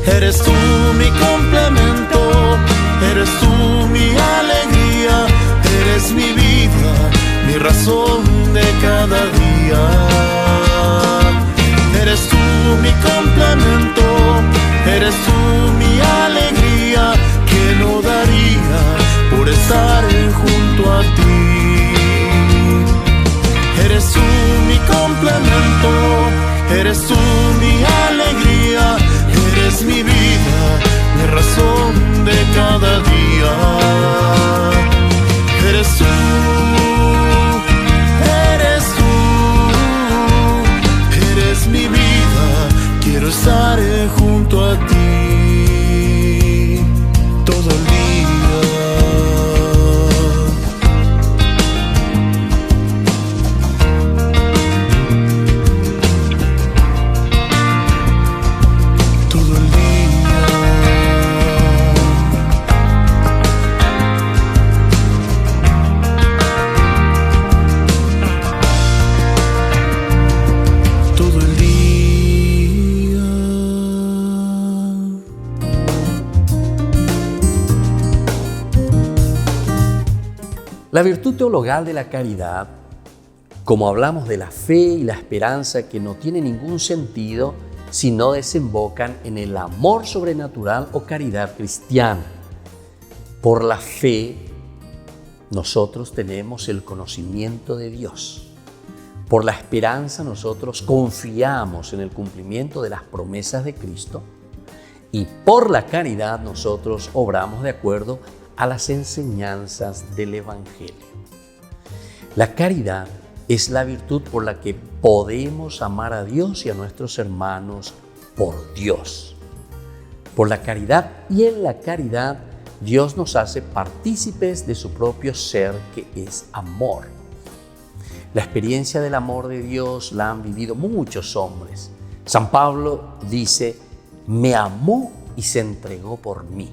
Eres tú mi complemento, eres tú mi alegría, eres mi vida, mi razón de cada día. Eres tú mi complemento, eres tú mi alegría, que no daría por estar junto a ti. Eres tú mi complemento, eres tú mi alegría, eres mi vida, mi razón de cada día. Eres tú, eres tú, La virtud teologal de la caridad, como hablamos de la fe y la esperanza que no tiene ningún sentido si no desembocan en el amor sobrenatural o caridad cristiana. Por la fe, nosotros tenemos el conocimiento de Dios. Por la esperanza, nosotros confiamos en el cumplimiento de las promesas de Cristo. Y por la caridad, nosotros obramos de acuerdo a las enseñanzas del Evangelio. La caridad es la virtud por la que podemos amar a Dios y a nuestros hermanos por Dios. Por la caridad y en la caridad, Dios nos hace partícipes de su propio ser, que es amor. La experiencia del amor de Dios la han vivido muchos hombres. San Pablo dice: me amó y se entregó por mí.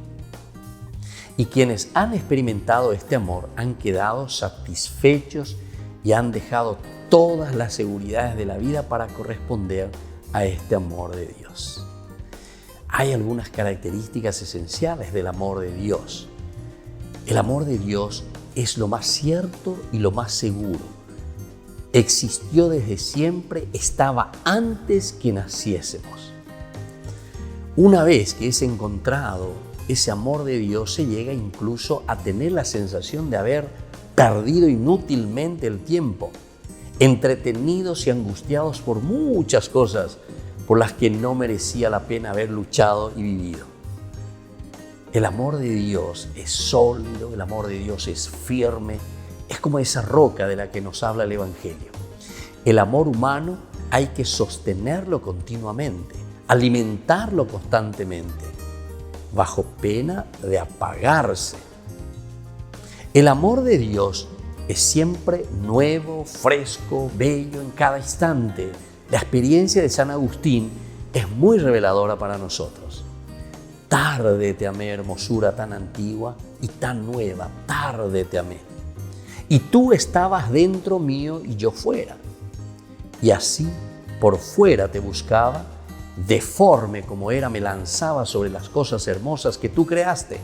Y quienes han experimentado este amor han quedado satisfechos y han dejado todas las seguridades de la vida para corresponder a este amor de Dios. Hay algunas características esenciales del amor de Dios. El amor de Dios es lo más cierto y lo más seguro. Existió desde siempre, estaba antes que naciésemos. Una vez que es encontrado ese amor de Dios, se llega incluso a tener la sensación de haber perdido inútilmente el tiempo, entretenidos y angustiados por muchas cosas por las que no merecía la pena haber luchado y vivido. El amor de Dios es sólido, el amor de Dios es firme, es como esa roca de la que nos habla el Evangelio. El amor humano hay que sostenerlo continuamente, alimentarlo constantemente, bajo pena de apagarse. El amor de Dios es siempre nuevo, fresco, bello en cada instante. La experiencia de San Agustín es muy reveladora para nosotros. Tarde te amé, hermosura tan antigua y tan nueva, tarde te amé. Y tú estabas dentro mío y yo fuera. Y así, por fuera te buscaba, deforme como era, me lanzaba sobre las cosas hermosas que tú creaste.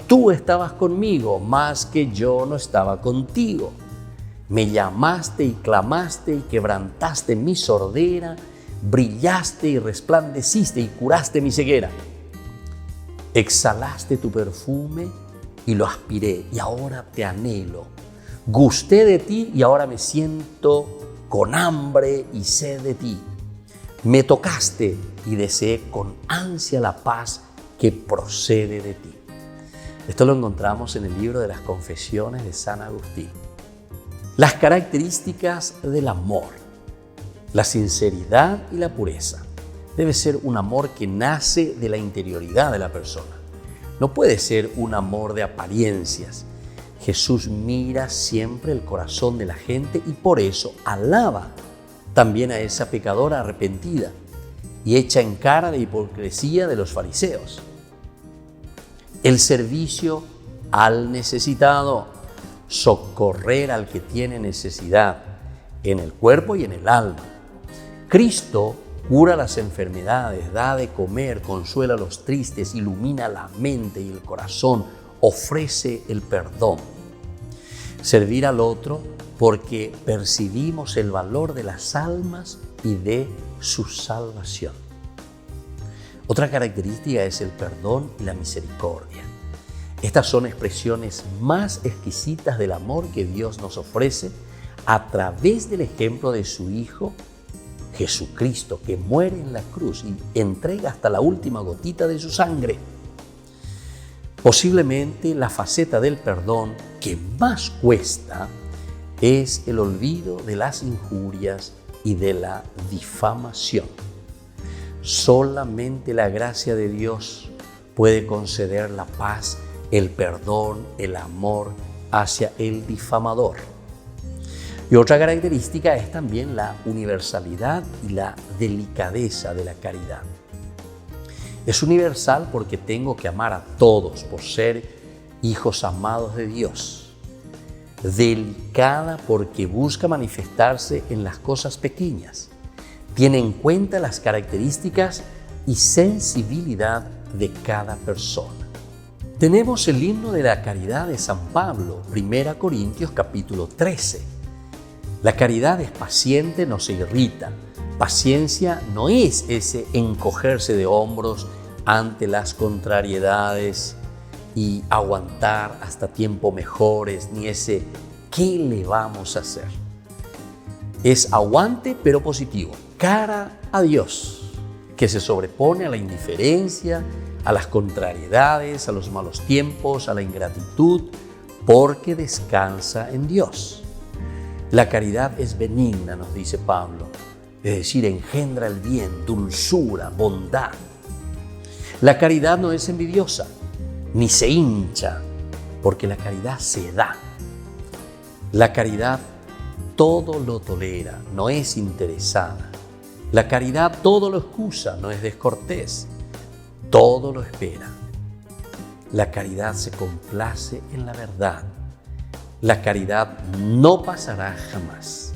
Tú estabas conmigo, más que yo no estaba contigo. Me llamaste y clamaste y quebrantaste mi sordera, brillaste y resplandeciste y curaste mi ceguera. Exhalaste tu perfume y lo aspiré y ahora te anhelo. Gusté de ti y ahora me siento con hambre y sed de ti. Me tocaste y deseé con ansia la paz que procede de ti. Esto lo encontramos en el libro de las Confesiones de San Agustín. Las características del amor: la sinceridad y la pureza. Debe ser un amor que nace de la interioridad de la persona. No puede ser un amor de apariencias. Jesús mira siempre el corazón de la gente y por eso alaba también a esa pecadora arrepentida y echa en cara la hipocresía de los fariseos. El servicio al necesitado, socorrer al que tiene necesidad en el cuerpo y en el alma. Cristo cura las enfermedades, da de comer, consuela a los tristes, ilumina la mente y el corazón, ofrece el perdón. Servir al otro porque percibimos el valor de las almas y de su salvación. Otra característica es el perdón y la misericordia. Estas son expresiones más exquisitas del amor que Dios nos ofrece a través del ejemplo de su Hijo Jesucristo, que muere en la cruz y entrega hasta la última gotita de su sangre. Posiblemente la faceta del perdón que más cuesta es el olvido de las injurias y de la difamación. Solamente la gracia de Dios puede conceder la paz, el perdón, el amor hacia el difamador. Y otra característica es también la universalidad y la delicadeza de la caridad. Es universal porque tengo que amar a todos por ser hijos amados de Dios. Delicada porque busca manifestarse en las cosas pequeñas. Tiene en cuenta las características y sensibilidad de cada persona. Tenemos el himno de la caridad de San Pablo, 1 Corintios capítulo 13. La caridad es paciente, no se irrita. Paciencia no es ese encogerse de hombros ante las contrariedades y aguantar hasta tiempos mejores, ni ese ¿qué le vamos a hacer? Es aguante pero positivo, cara a Dios, que se sobrepone a la indiferencia, a las contrariedades, a los malos tiempos, a la ingratitud, porque descansa en Dios. La caridad es benigna, nos dice Pablo, es decir, engendra el bien, dulzura, bondad. La caridad no es envidiosa, ni se hincha, porque la caridad se da. La caridad todo lo tolera, no es interesada. La caridad todo lo excusa, no es descortés. Todo lo espera. La caridad se complace en la verdad. La caridad no pasará jamás.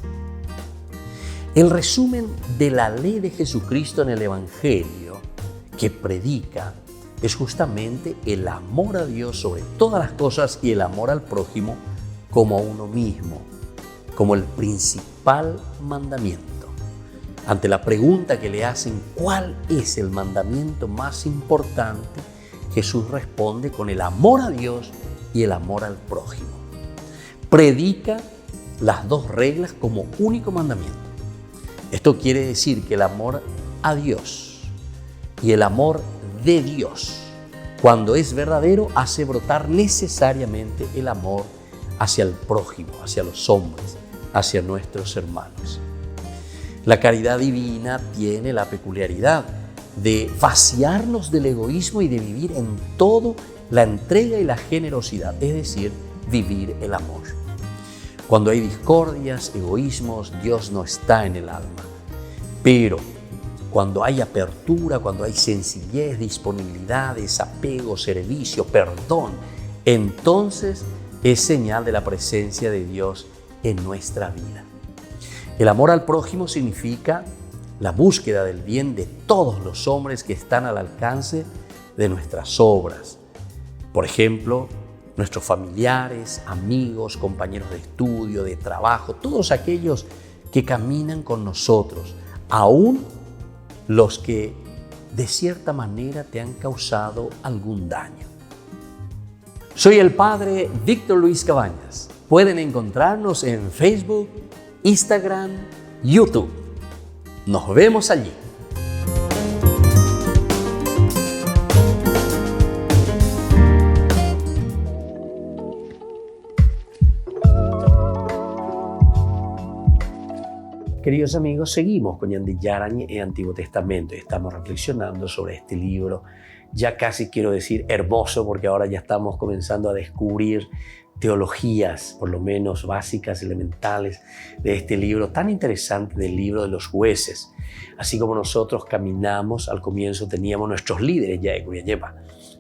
El resumen de la ley de Jesucristo en el Evangelio que predica es justamente el amor a Dios sobre todas las cosas y el amor al prójimo como a uno mismo, como el principal mandamiento. Ante la pregunta que le hacen, ¿cuál es el mandamiento más importante? Jesús responde con el amor a Dios y el amor al prójimo. Predica las dos reglas como único mandamiento. Esto quiere decir que el amor a Dios y el amor de Dios, cuando es verdadero, hace brotar necesariamente el amor hacia el prójimo, hacia los hombres, hacia nuestros hermanos. La caridad divina tiene la peculiaridad de vaciarnos del egoísmo y de vivir en todo la entrega y la generosidad, es decir, vivir el amor. Cuando hay discordias, egoísmos, Dios no está en el alma. Pero cuando hay apertura, cuando hay sencillez, disponibilidad, desapego, servicio, perdón, entonces es señal de la presencia de Dios en nuestra vida. El amor al prójimo significa la búsqueda del bien de todos los hombres que están al alcance de nuestras obras. Por ejemplo, nuestros familiares, amigos, compañeros de estudio, de trabajo, todos aquellos que caminan con nosotros, aún los que de cierta manera te han causado algún daño. Soy el padre Víctor Luis Cabañas. Pueden encontrarnos en Facebook, Instagram, YouTube. Nos vemos allí. Queridos amigos, seguimos con Ñande Yarañe en Antiguo Testamento y estamos reflexionando sobre este libro, ya casi quiero decir hermoso, porque ahora ya estamos comenzando a descubrir teologías, por lo menos básicas, elementales, de este libro tan interesante, del libro de los jueces. Así como nosotros caminamos, al comienzo teníamos nuestros líderes ya de Curiayepa.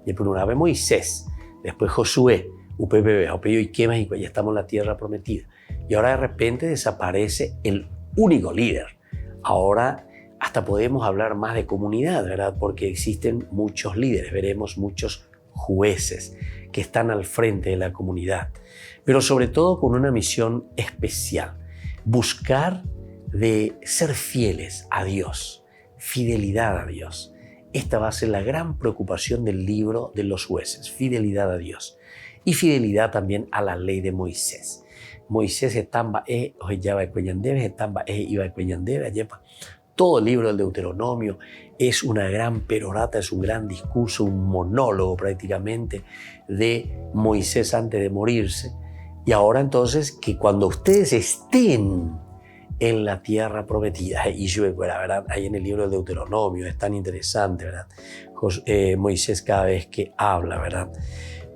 Y por una vez Moisés, después Josué, UPPB, Opello y Quemas, y ya estamos en la tierra prometida. Y ahora de repente desaparece el único líder. Ahora hasta podemos hablar más de comunidad, ¿verdad? Porque existen muchos líderes, veremos muchos jueces que están al frente de la comunidad, pero sobre todo con una misión especial, buscar de ser fieles a Dios, fidelidad a Dios. Esta va a ser la gran preocupación del libro de los jueces, fidelidad a Dios y fidelidad también a la ley de Moisés. Moisés estamba ojellaba cueñandebe, estamba iba cueñandebe, ayepa. Todo el libro del Deuteronomio es una gran perorata, es un gran discurso, un monólogo prácticamente de Moisés antes de morirse. Y ahora entonces que cuando ustedes estén en la tierra prometida, y yo, ¿verdad? Ahí en el libro del Deuteronomio es tan interesante, ¿verdad? Moisés cada vez que habla, ¿verdad?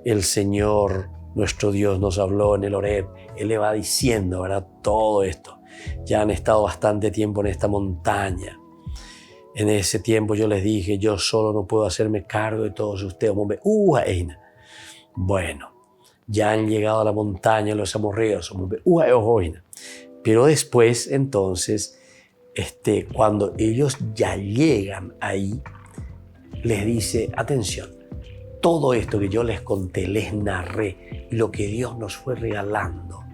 El Señor, nuestro Dios, nos habló en el Horeb, Él le va diciendo, ¿verdad? Todo esto. Ya han estado bastante tiempo en esta montaña. En ese tiempo yo les dije, yo solo no puedo hacerme cargo de todos ustedes. Bueno, ya han llegado a la montaña los amorreos. Pero después, entonces, cuando ellos ya llegan ahí, les dice, atención, todo esto que yo les conté, les narré, y lo que Dios nos fue regalando,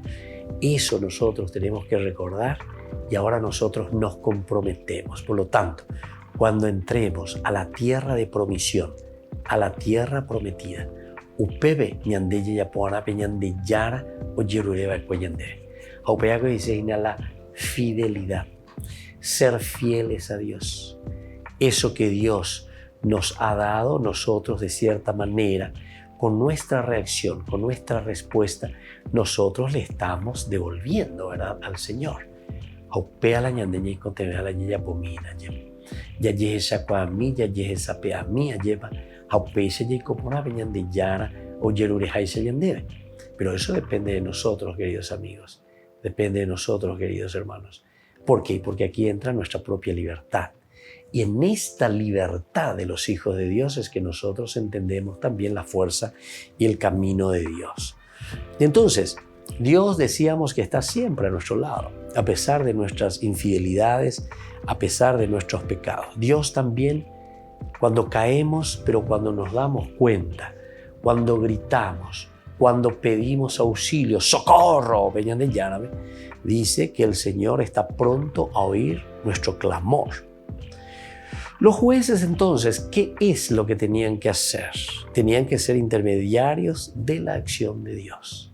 eso nosotros tenemos que recordar y ahora nosotros nos comprometemos. Por lo tanto, cuando entremos a la tierra de promisión, a la tierra prometida, upebe ñandeye yapoana peñande yara o yerureba cueyande. Aupea que dice la fidelidad, ser fieles a Dios. Eso que Dios nos ha dado, nosotros de cierta manera, con nuestra reacción, con nuestra respuesta, nosotros le estamos devolviendo, ¿verdad?, al Señor. Aupea la ñandeña y conteme a la ñeya pomina, ya yeje shakwa mi, ya yeje sape a mi, lleva aupea se ye copona peñande yara o yerurejai se yandebe. Pero eso depende de nosotros, queridos amigos. Depende de nosotros, queridos hermanos. ¿Por qué? Porque aquí entra nuestra propia libertad. Y en esta libertad de los hijos de Dios es que nosotros entendemos también la fuerza y el camino de Dios. Y entonces, Dios decíamos que está siempre a nuestro lado, a pesar de nuestras infidelidades, a pesar de nuestros pecados. Dios también, cuando caemos, pero cuando nos damos cuenta, cuando gritamos, cuando pedimos auxilio, ¡socorro!, venían de árabe, dice que el Señor está pronto a oír nuestro clamor. Los jueces entonces, ¿qué es lo que tenían que hacer? Tenían que ser intermediarios de la acción de Dios.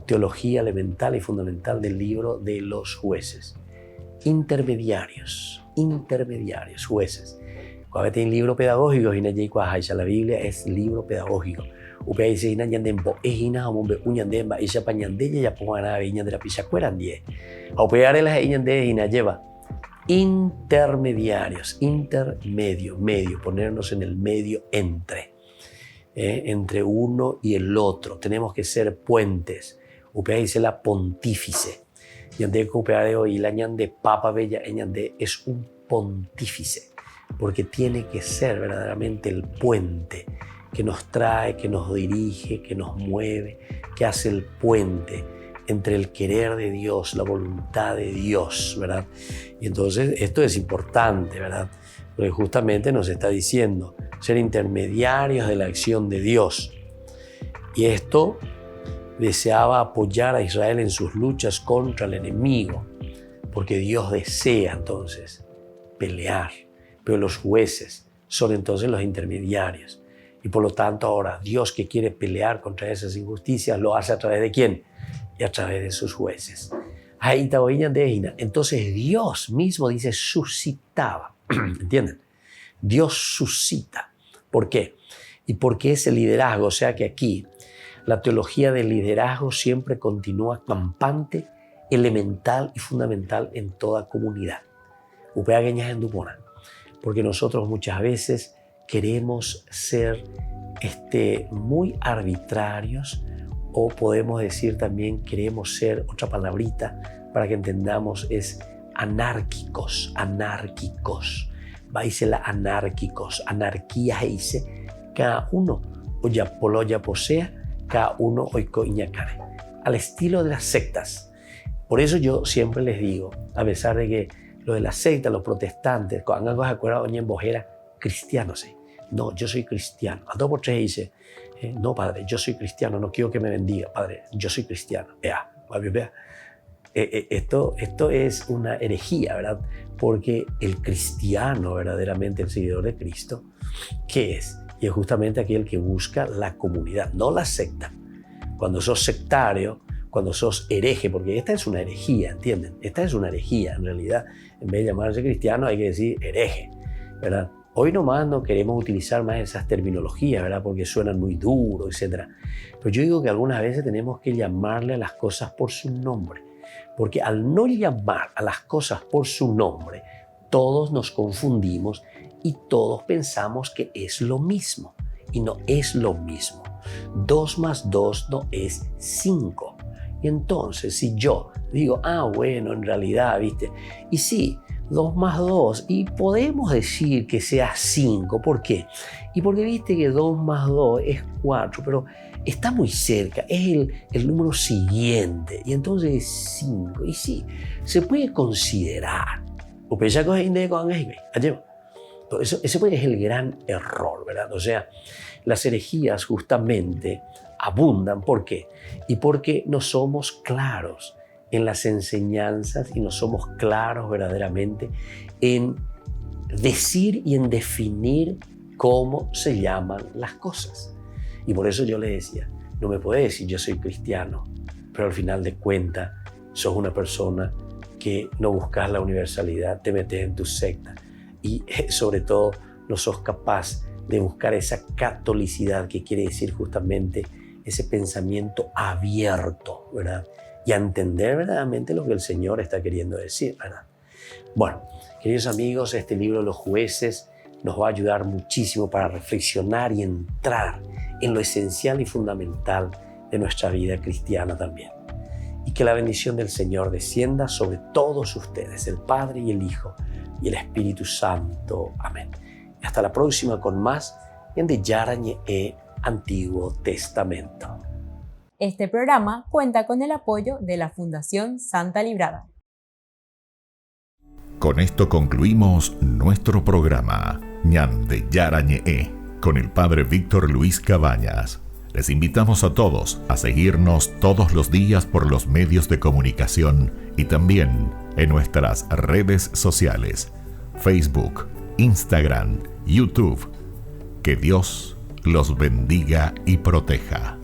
Teología elemental y fundamental del libro de los jueces. Intermediarios, jueces. Cuando hay un libro pedagógico, la Biblia es libro pedagógico. Upea dice ina ñandembo ejina hamombe uñandemba isha pañandella ya pongana viña de la pichacueran die. Aupeare las ñande ejina lleva intermediarios, intermedio, medio, ponernos en el medio entre uno y el otro. Tenemos que ser puentes. Upea dice la pontífice. Ñande copeare hoy la ñande papa bella ñande es un pontífice porque tiene que ser verdaderamente el puente que nos trae, que nos dirige, que nos mueve, que hace el puente entre el querer de Dios, la voluntad de Dios, ¿verdad? Y entonces esto es importante, ¿verdad? Porque justamente nos está diciendo ser intermediarios de la acción de Dios. Y esto deseaba apoyar a Israel en sus luchas contra el enemigo, porque Dios desea entonces pelear, pero los jueces son entonces los intermediarios. Y por lo tanto ahora Dios, que quiere pelear contra esas injusticias, lo hace a través de ¿quién? Y a través de sus jueces. Entonces Dios mismo dice suscitaba. ¿Entienden? Dios suscita. ¿Por qué? Y porque es el liderazgo. O sea que aquí la teología del liderazgo siempre continúa campante, elemental y fundamental en toda comunidad. Porque nosotros muchas veces queremos ser muy arbitrarios, o podemos decir también queremos ser, otra palabrita para que entendamos es anárquicos. Vais la anárquicos, anarquía dice cada uno oya poloya posea, cada uno oiko iñacare, al estilo de las sectas. Por eso yo siempre les digo, a pesar de que lo de las sectas, los protestantes, cuando hagan acuerdo en bojera, cristianos, no, yo soy cristiano. A 2 por 3 dice, no, padre, yo soy cristiano, no quiero que me bendiga, padre, yo soy cristiano. Vea. Esto es una herejía, ¿verdad? Porque el cristiano, verdaderamente el seguidor de Cristo, ¿qué es? Y es justamente aquel que busca la comunidad, no la secta. Cuando sos sectario, cuando sos hereje, porque esta es una herejía, ¿entienden? Esta es una herejía, en realidad, en vez de llamarse cristiano hay que decir hereje, ¿verdad? Hoy nomás no queremos utilizar más esas terminologías, ¿verdad? Porque suenan muy duros, etc. Pero yo digo que algunas veces tenemos que llamarle a las cosas por su nombre. Porque al no llamar a las cosas por su nombre, todos nos confundimos y todos pensamos que es lo mismo. Y no es lo mismo. 2 más 2 no es 5. Y entonces, si yo digo, bueno, en realidad, ¿viste? Y sí, 2 más 2, y podemos decir que sea 5. ¿Por qué? Y porque viste que 2 más 2 es 4, pero está muy cerca, es el número siguiente, y entonces es 5. Y sí, se puede considerar. Ese es el gran error, ¿verdad? O sea, las herejías justamente abundan. ¿Por qué? Y porque no somos claros en las enseñanzas y no somos claros verdaderamente en decir y en definir cómo se llaman las cosas. Y por eso yo le decía, no me puedes decir yo soy cristiano, pero al final de cuentas sos una persona que no buscas la universalidad, te metes en tu secta y sobre todo no sos capaz de buscar esa catolicidad, que quiere decir justamente ese pensamiento abierto, ¿verdad? Y a entender verdaderamente lo que el Señor está queriendo decir, ¿verdad? Bueno, queridos amigos, este libro Los Jueces nos va a ayudar muchísimo para reflexionar y entrar en lo esencial y fundamental de nuestra vida cristiana también. Y que la bendición del Señor descienda sobre todos ustedes, el Padre y el Hijo y el Espíritu Santo. Amén. Y hasta la próxima con más Ñande Yarañe Antiguo Testamento. Este programa cuenta con el apoyo de la Fundación Santa Librada. Con esto concluimos nuestro programa Ñande Yarañe con el Padre Víctor Luis Cabañas. Les invitamos a todos a seguirnos todos los días por los medios de comunicación y también en nuestras redes sociales, Facebook, Instagram, YouTube. Que Dios los bendiga y proteja.